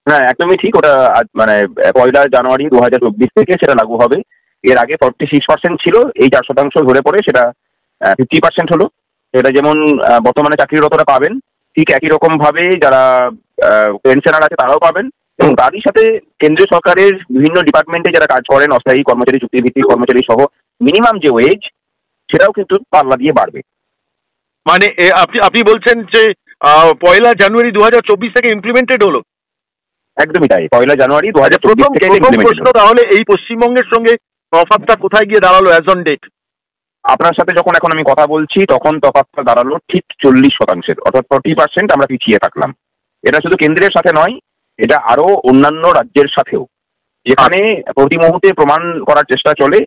হ্যাঁ, একদমই ঠিক। ওটা মানে 1 জানুয়ারি 2024 থেকে সেটা লাগু হবে। এর আগে 46% ছিল, এই 4% ধরে পড়ে সেটা 50% হলো। এটা যেমন বর্তমানে চাকরিরতরা পাবেন, ঠিক একই রকম ভাবে যারা পেনশনার আছে তারাও পাবেন, এবং তারই সাথে কেন্দ্রীয় সরকারের বিভিন্ন ডিপার্টমেন্টে যারা কাজ করেন, অস্থায়ী কর্মচারী, চুক্তিভিত্তিক কর্মচারী সহ মিনিমাম যে ওয়েজ, সেটাও কিন্তু পাল্লা দিয়ে বাড়বে। মানে আপনি আপনি বলছেন যে 1 জানুয়ারি 2024 থেকে ইমপ্লিমেন্টেড হলো? একদমই তাই, 1 জানুয়ারি আচ্ছা, 2024 থেকে প্রথম ইমপ্লিমেন্টেড প্রশ্ন হলো। তাহলে এই পশ্চিমবঙ্গের সঙ্গে তফাৎটা কোথায় গিয়ে দাঁড়ালো অ্যাজ অন ডেট? আপনার সাথে যখন এখন আমি কথা বলছি তখন তফাৎটা দাঁড়ালো ঠিক 40%, অর্থাৎ 40% আমরা পিছিয়ে থাকলাম। এটা শুধু কেন্দ্রের সাথে নয়, এটা আরো অন্যান্য রাজ্যের সাথেও, যেখানে প্রতি মুহূর্তে প্রমাণ করার চেষ্টা চলে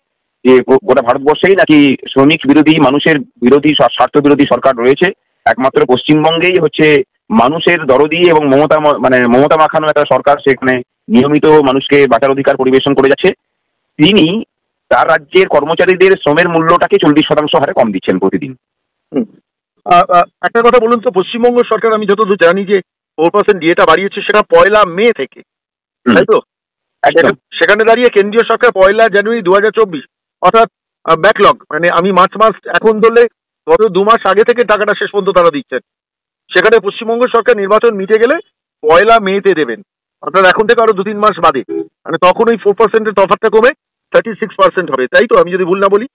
যে গোটা ভারতবর্ষেই নাকি শ্রমিক বিরোধী, মানুষের বিরোধী, স্বার্থ বিরোধী সরকার রয়েছে। একমাত্র পশ্চিমবঙ্গেই হচ্ছে মানুষের দরদি এবং মমতা মাখানো একটা সরকার, সেখানে নিয়মিত মানুষকে বাঁচার অধিকার পরিবেশন করে যাচ্ছে। তিনি তার রাজ্যের কর্মচারীদের শ্রমের মূল্যটাকে 40% হারে কম দিচ্ছেন প্রতিদিন। একটা কথা বলুন তো, পশ্চিমবঙ্গ সরকার আমি যতদূর জানি যে 4% ডিএটা বাড়িয়েছে সেটা 1 মে থেকে, তাই তো? সেখানে দাঁড়িয়ে কেন্দ্রীয় সরকার 1 জানুয়ারি 2024, অর্থাৎ ব্যাকলগ, মানে আমি মার্চ মাস এখন ধরলে গত 2 মাস আগে থেকে টাকাটা শেষ পর্যন্ত তারা দিচ্ছেন। সেখানে পশ্চিমবঙ্গ সরকার নির্বাচন মিটে গেলে 1 মেতে দেবেন, অর্থাৎ এখন থেকে আরো 2-3 মাস বাদে, মানে তখন ওই 4%-এর তফাৎটা কমে 36% হবে, তাই তো? আমি যদি ভুল না বলি।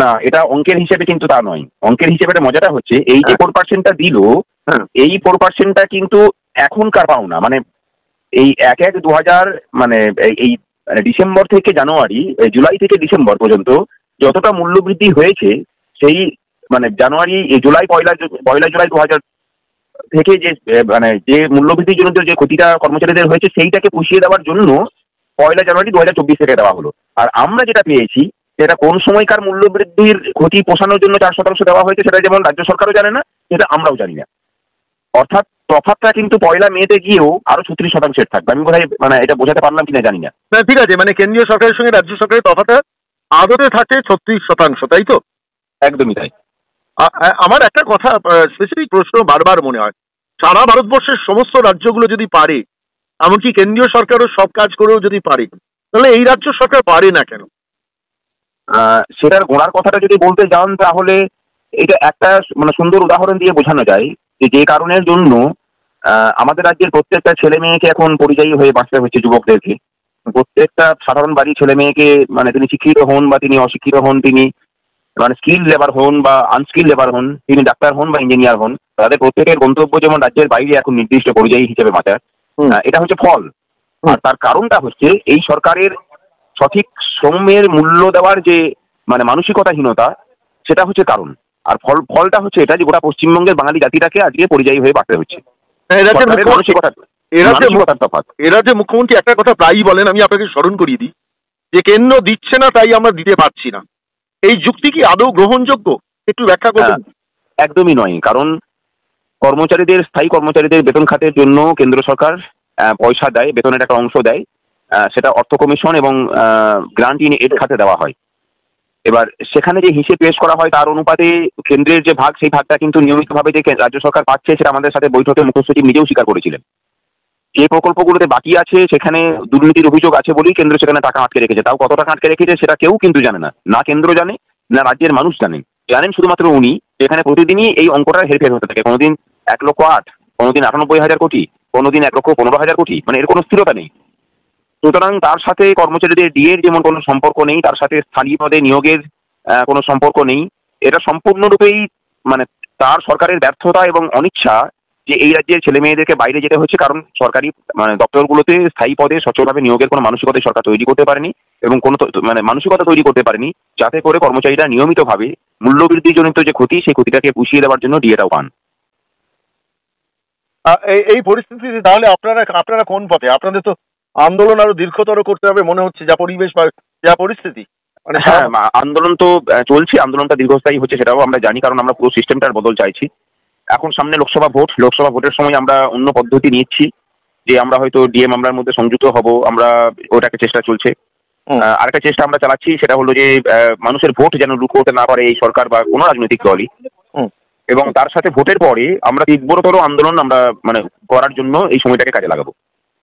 না, এটা অঙ্কের হিসেবে কিন্তু তা নয়। অঙ্কের হিসেবে মজাটা হচ্ছে এই যে 4%টা দিল, এই 4%টা কিন্তু এখনকার পাওনা, মানে এই 1/1/2000, মানে এই ডিসেম্বর থেকে জানুয়ারি, জুলাই থেকে ডিসেম্বর পর্যন্ত যতটা মূল্যবৃদ্ধি হয়েছে, সেই মানে জানুয়ারি, জুলাই, পয়লা জুলাই 2000 থেকে যে মানে যে মূল্যবৃদ্ধির জন্য যে ক্ষতিটা কর্মচারীদের হয়েছে, সেইটাকে পুষিয়ে দেওয়ার জন্য 1 জানুয়ারি 2024 থেকে দেওয়া হলো। আর আমরা যেটা পেয়েছি, সেটা কোন সময়কার মূল্যবৃদ্ধির ক্ষতি পোষানোর জন্য 4% দেওয়া হয়েছে, সেটা যেমন রাজ্য সরকারও জানে না, সেটা আমরাও জানি না। অর্থাৎ তফাৎটা কিন্তু 1 মেতে গিয়েও আরো 36% থাকবে। আমি বোধহয় মানে এটা বোঝাতে পারলাম কিনা জানি না। ঠিক আছে, মানে কেন্দ্রীয় সরকারের সঙ্গে রাজ্য সরকারের তফাৎটা আদতে থাকে 36%, তাই তো? একদমই তাই। আমার একটা কথা, স্পেসিফিক প্রশ্ন বারবার মনে হয়, সারা ভারতবর্ষের সমস্ত রাজ্যগুলো যদি পারে, এমনকি কেন্দ্রীয় সরকারও সব কাজ করেও যদি পারে, তাহলে এই রাজ্য সরকার পারে না কেন? সেটার গোড়ার কথাটা যদি বলতে যান, তাহলে এটা একটা মানে সুন্দর উদাহরণ দিয়ে বোঝানো যায় যে কারণের জন্য আমাদের রাজ্যের প্রত্যেকটা ছেলে মেয়েকে এখন পরিযায়ী হয়ে বাঁচতে হচ্ছে, যুবকদেরকে। প্রত্যেকটা সাধারণ বাড়ির ছেলে মেয়েকে, মানে তিনি শিক্ষিত হন বা তিনি অশিক্ষিত হন, তিনি মানে স্কিল লেবার হন বা আনস্কিল লেবার হন, তিনি ডাক্তার হন বা ইঞ্জিনিয়ার হন, তাদের প্রত্যেকের গন্তব্য যেমন রাজ্যের বাইরে এখন নির্দিষ্ট পরিযায়ী হিসেবে বাঁচা। এটা হচ্ছে ফল। আর তার কারণটা হচ্ছে এই সরকারের সঠিক শ্রমের মূল্য দেওয়ার যে মানে মানসিকতাহীনতা, সেটা হচ্ছে কারণ। আর ফলটা হচ্ছে এটা যে গোটা পশ্চিমবঙ্গের বাঙালি জাতিটাকে আজকে পরিযায়ী হয়ে বাঁচতে হচ্ছে। এরা যে মুখ্যমন্ত্রী একটা কথা প্রায়ই বলেন, আমি আপনাকে স্মরণ করিয়ে দিই, যে কেন্দ্র দিচ্ছে না তাই আমরা দিতে পারছি না। এই যুক্তি কি আদৌ গ্রহণযোগ্য? একটু ব্যাখ্যা করবেন। একদমই নয়, কারণ স্থায়ী কর্মচারীদের বেতন খাতের জন্য কেন্দ্র সরকার পয়সা দেয়, বেতনের একটা অংশ দেয়, সেটা অর্থ কমিশন এবং গ্রান্ট ইন এড খাতে দেওয়া হয়। এবার সেখানে যে হিসেব পেশ করা হয়, তার অনুপাতে কেন্দ্রের যে ভাগ, সেই ভাগটা কিন্তু নিয়মিতভাবে যে রাজ্য সরকার পাচ্ছে, সেটা আমাদের সাথে বৈঠকে মুখ্য সচিব নিজেও স্বীকার করেছিলেন। যে প্রকল্পগুলোতে বাকি আছে সেখানে দুর্নীতির অভিযোগ আছে বলেই কেন্দ্র সেখানে টাকা আটকে রেখেছে। তাও কত টাকা আটকে রেখেছে সেটা কেউ কিন্তু জানে না, না কেন্দ্র জানে না রাজ্যের মানুষ জানেন শুধুমাত্র উনি। এখানে প্রতিদিনই এই অঙ্কটার হেরফের হতে থাকে, কোনোদিন 1,08,000, কোনোদিন 98,000 কোটি, কোনোদিন 1,15,000 কোটি, মানে এর কোনো স্থিরতা নেই। সুতরাং তার সাথে কর্মচারীদের ডিএর যেমন কোনো সম্পর্ক নেই, তার সাথে স্থায়ী পদে নিয়োগের কোনো সম্পর্ক নেই। এটা সম্পূর্ণরূপেই মানে তার সরকারের ব্যর্থতা এবং অনিচ্ছা যে এই রাজ্যের ছেলে মেয়েদেরকে বাইরে যেতে হচ্ছে, কারণ সরকারি মানে দপ্তরগুলোতে স্থায়ী পদে সচ্ছলভাবে নিয়োগের কোনো মানসিকতা সরকার তৈরি করতে পারেনি, এবং কোনো মানে মানসিকতা তৈরি করতে পারেনি যাতে করে কর্মচারীরা নিয়মিতভাবে মূল্যবৃদ্ধিজনিত যে ক্ষতি, সেই ক্ষতিটাকে পুষিয়ে দেওয়ার জন্য ডিএটাও পান। এই পরিস্থিতিতে তাহলে আপনারা কোন পথে? আপনাদের তো আন্দোলন আরো দীর্ঘতর করতে হবে মনে হচ্ছে, যা পরিবেশ বা যা পরিস্থিতি। হ্যাঁ, আন্দোলন তো চলছে, আন্দোলনটা দীর্ঘস্থায়ী হচ্ছে সেটাও আমরা জানি, কারণ আমরা পুরো সিস্টেমটার বদল চাইছি। এখন সামনে লোকসভা ভোটের সময় আমরা অন্য পদ্ধতি নিচ্ছি, যে আমরা হয়তো ডিএ মামলার মধ্যে সংযুক্ত হব, আমরা ওটাকে চেষ্টা চলছে। আরেকটা চেষ্টা আমরা চালাচ্ছি, সেটা হলো যে মানুষের ভোট যেন লুট করতে না পারে এই সরকার বা কোনো রাজনৈতিক দলই, এবং তার সাথে ভোটের পরে আমরা তীব্রতর আন্দোলন আমরা মানে করার জন্য এই সময়টাকে কাজে লাগাবো।